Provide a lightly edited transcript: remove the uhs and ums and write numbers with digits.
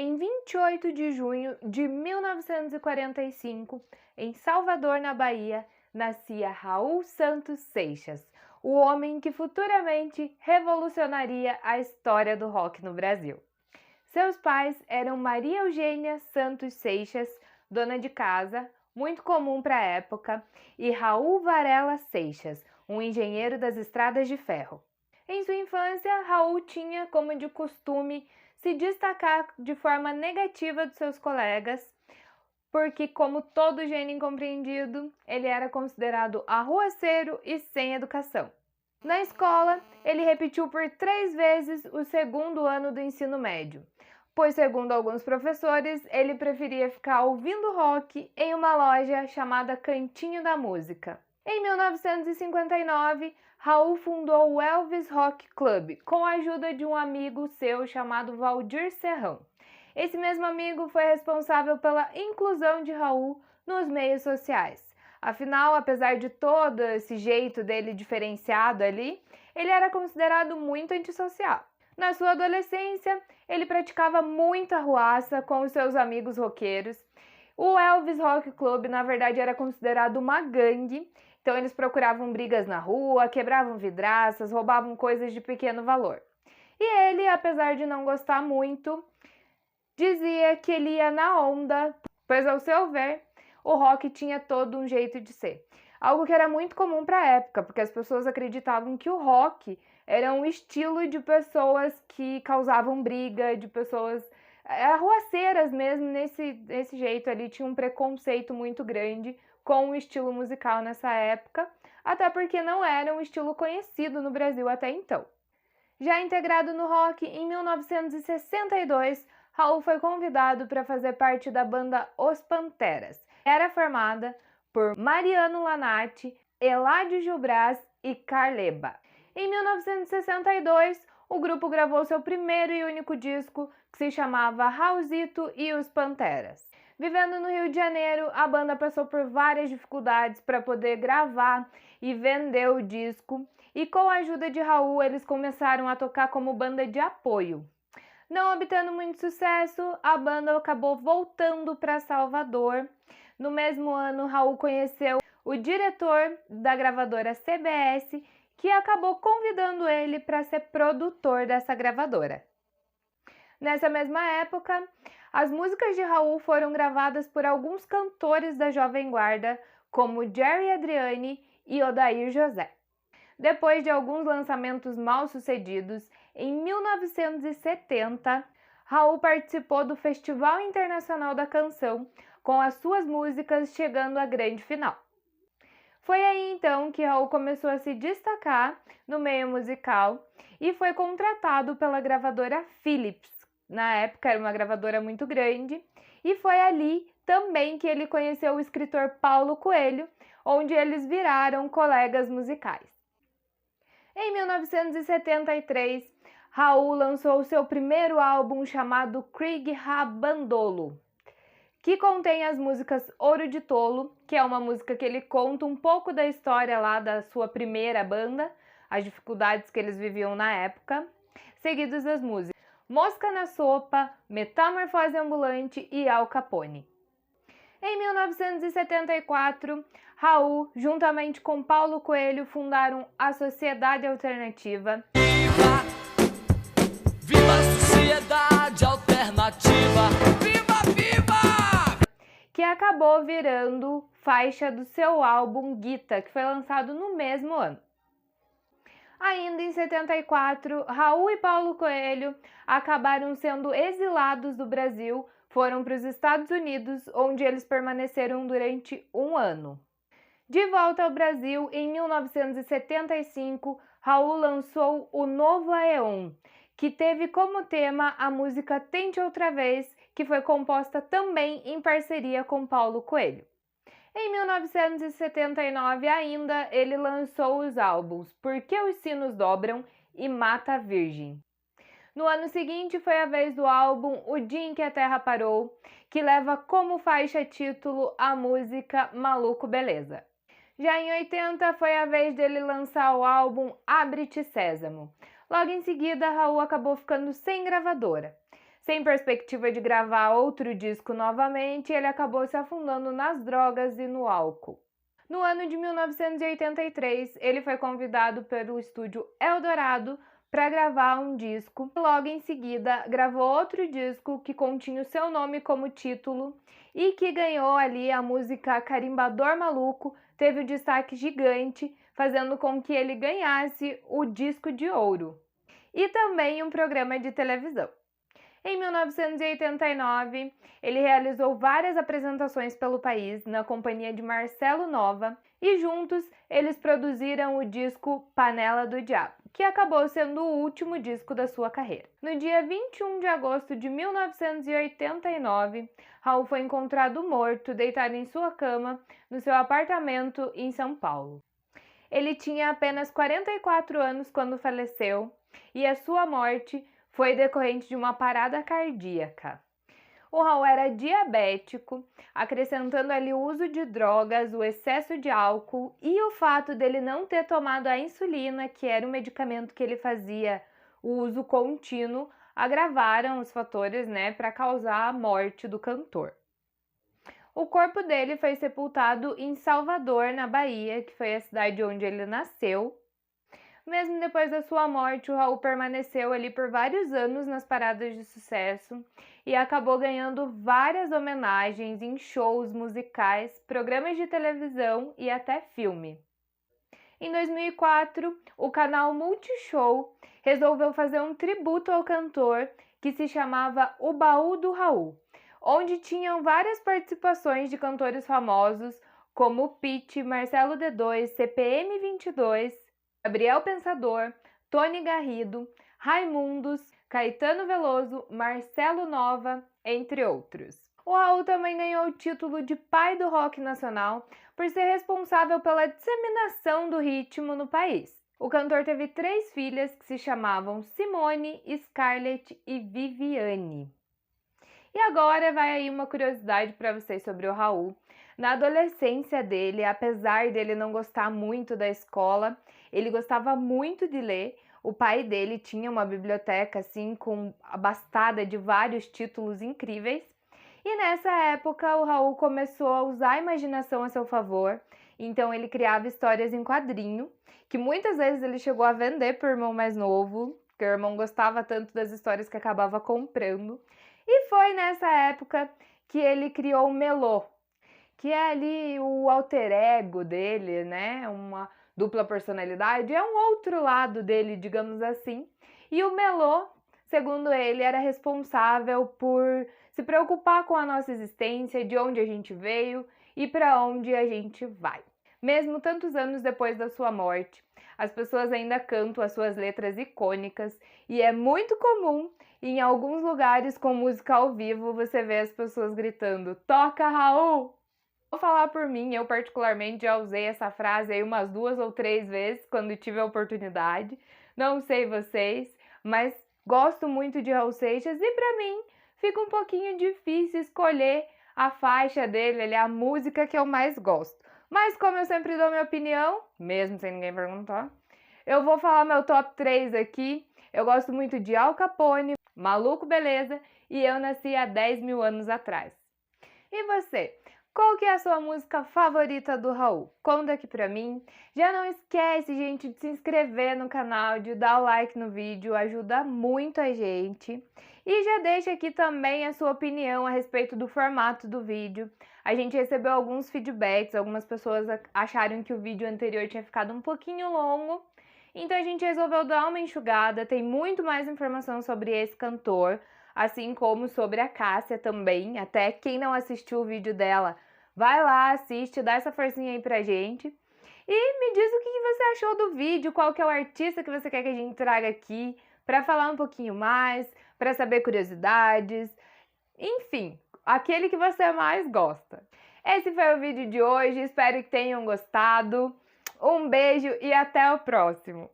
Em 28 de junho de 1945, em Salvador, na Bahia, nascia Raul Santos Seixas, o homem que futuramente revolucionaria a história do rock no Brasil. Seus pais eram Maria Eugênia Santos Seixas, dona de casa, muito comum para a época, e Raul Varela Seixas, um engenheiro das estradas de ferro. Em sua infância, Raul tinha, como de costume, se destacar de forma negativa dos seus colegas, porque, como todo gênio incompreendido, ele era considerado arruaceiro e sem educação. Na escola, ele repetiu por 3 vezes o segundo ano do ensino médio, pois, segundo alguns professores, ele preferia ficar ouvindo rock em uma loja chamada Cantinho da Música. Em 1959, Raul fundou o Elvis Rock Club com a ajuda de um amigo seu chamado Valdir Serrão. Esse mesmo amigo foi responsável pela inclusão de Raul nos meios sociais. Afinal, apesar de todo esse jeito dele diferenciado ali, ele era considerado muito antissocial. Na sua adolescência, ele praticava muita arruaça com os seus amigos roqueiros. O Elvis Rock Club, na verdade, era considerado uma gangue, então eles procuravam brigas na rua, quebravam vidraças, roubavam coisas de pequeno valor. E ele, apesar de não gostar muito, dizia que ele ia na onda, pois, ao seu ver, o rock tinha todo um jeito de ser. Algo que era muito comum para a época, porque as pessoas acreditavam que o rock era um estilo de pessoas que causavam briga, de pessoas arruaceiras mesmo, nesse jeito ali. Tinha um preconceito muito grande com o estilo musical nessa época, até porque não era um estilo conhecido no Brasil até então. Já integrado no rock, em 1962, Raul foi convidado para fazer parte da banda Os Panteras. Era formada por Mariano Lanatti, Eladio Gilbraz e Carleba. Em 1962, o grupo gravou seu primeiro e único disco, que se chamava Raulzito e os Panteras. Vivendo no Rio de Janeiro, a banda passou por várias dificuldades para poder gravar e vender o disco, e com a ajuda de Raul, eles começaram a tocar como banda de apoio. Não obtendo muito sucesso, a banda acabou voltando para Salvador. No mesmo ano, Raul conheceu o diretor da gravadora CBS, que acabou convidando ele para ser produtor dessa gravadora. Nessa mesma época, as músicas de Raul foram gravadas por alguns cantores da Jovem Guarda, como Jerry Adriani e Odair José. Depois de alguns lançamentos mal sucedidos, em 1970, Raul participou do Festival Internacional da Canção, com as suas músicas chegando à grande final. Foi aí então que Raul começou a se destacar no meio musical e foi contratado pela gravadora Philips. Na época era uma gravadora muito grande, e foi ali também que ele conheceu o escritor Paulo Coelho, onde eles viraram colegas musicais. Em 1973, Raul lançou seu primeiro álbum chamado Krieg Rabandolo, que contém as músicas Ouro de Tolo, que é uma música que ele conta um pouco da história lá da sua primeira banda, as dificuldades que eles viviam na época, seguidos das músicas Mosca na Sopa, Metamorfose Ambulante e Al Capone. Em 1974, Raul, juntamente com Paulo Coelho, fundaram a Sociedade Alternativa. Viva! Viva a Sociedade Alternativa! Viva, viva! Que acabou virando faixa do seu álbum Guita, que foi lançado no mesmo ano. Ainda em 74, Raul e Paulo Coelho acabaram sendo exilados do Brasil, foram para os Estados Unidos, onde eles permaneceram durante 1 ano. De volta ao Brasil, em 1975, Raul lançou o Novo Aeon, que teve como tema a música Tente Outra Vez, que foi composta também em parceria com Paulo Coelho. Em 1979 ainda, ele lançou os álbuns Por que os Sinos Dobram e Mata Virgem. No ano seguinte foi a vez do álbum O Dia em que a Terra Parou, que leva como faixa título a música Maluco Beleza. Já em 80 foi a vez dele lançar o álbum Abre-te Sésamo. Logo em seguida, Raul acabou ficando sem gravadora. Sem perspectiva de gravar outro disco novamente, ele acabou se afundando nas drogas e no álcool. No ano de 1983, ele foi convidado pelo estúdio Eldorado para gravar um disco. Logo em seguida, gravou outro disco que continha o seu nome como título e que ganhou ali a música Carimbador Maluco, teve um destaque gigante, fazendo com que ele ganhasse o disco de ouro e também um programa de televisão. Em 1989, ele realizou várias apresentações pelo país na companhia de Marcelo Nova e juntos eles produziram o disco Panela do Diabo, que acabou sendo o último disco da sua carreira. No dia 21 de agosto de 1989, Raul foi encontrado morto, deitado em sua cama, no seu apartamento em São Paulo. Ele tinha apenas 44 anos quando faleceu e a sua morte foi decorrente de uma parada cardíaca. O Raul era diabético, acrescentando ali o uso de drogas, o excesso de álcool e o fato dele não ter tomado a insulina, que era o medicamento que ele fazia o uso contínuo, agravaram os fatores, para causar a morte do cantor. O corpo dele foi sepultado em Salvador, na Bahia, que foi a cidade onde ele nasceu. Mesmo depois da sua morte, o Raul permaneceu ali por vários anos nas paradas de sucesso e acabou ganhando várias homenagens em shows musicais, programas de televisão e até filme. Em 2004, o canal Multishow resolveu fazer um tributo ao cantor que se chamava O Baú do Raul, onde tinham várias participações de cantores famosos como Pitty, Marcelo D2, CPM 22, Gabriel Pensador, Tony Garrido, Raimundos, Caetano Veloso, Marcelo Nova, entre outros. O Raul também ganhou o título de pai do rock nacional por ser responsável pela disseminação do ritmo no país. O cantor teve 3 filhas que se chamavam Simone, Scarlett e Viviane. E agora vai aí uma curiosidade para vocês sobre o Raul. Na adolescência dele, apesar dele não gostar muito da escola, ele gostava muito de ler. O pai dele tinha uma biblioteca assim com abastada de vários títulos incríveis. E nessa época o Raul começou a usar a imaginação a seu favor. Então ele criava histórias em quadrinho, que muitas vezes ele chegou a vender para o irmão mais novo, porque o irmão gostava tanto das histórias que acabava comprando. E foi nessa época que ele criou o Melô, que é ali o alter ego dele, uma dupla personalidade, é um outro lado dele, digamos assim. E o Melô, segundo ele, era responsável por se preocupar com a nossa existência, de onde a gente veio e para onde a gente vai. Mesmo tantos anos depois da sua morte, as pessoas ainda cantam as suas letras icônicas e é muito comum, em alguns lugares com música ao vivo, você vê as pessoas gritando: "Toca, Raul!". Vou falar por mim, eu particularmente já usei essa frase aí umas 2 ou 3 vezes quando tive a oportunidade. Não sei vocês, mas gosto muito de Raul Seixas e para mim fica um pouquinho difícil escolher a faixa dele, a música que eu mais gosto. Mas como eu sempre dou minha opinião, mesmo sem ninguém perguntar, eu vou falar meu top 3 aqui. Eu gosto muito de Al Capone, Maluco Beleza e Eu Nasci há 10 mil anos atrás. E você? Qual que é a sua música favorita do Raul? Conta aqui pra mim. Já não esquece, gente, de se inscrever no canal, de dar o like no vídeo, ajuda muito a gente. E já deixa aqui também a sua opinião a respeito do formato do vídeo. A gente recebeu alguns feedbacks, algumas pessoas acharam que o vídeo anterior tinha ficado um pouquinho longo. Então a gente resolveu dar uma enxugada, tem muito mais informação sobre esse cantor, assim como sobre a Cássia também. Até quem não assistiu o vídeo dela, vai lá, assiste, dá essa forcinha aí pra gente. E me diz o que você achou do vídeo, qual que é o artista que você quer que a gente traga aqui, para falar um pouquinho mais, para saber curiosidades, enfim, aquele que você mais gosta. Esse foi o vídeo de hoje, espero que tenham gostado. Um beijo e até o próximo!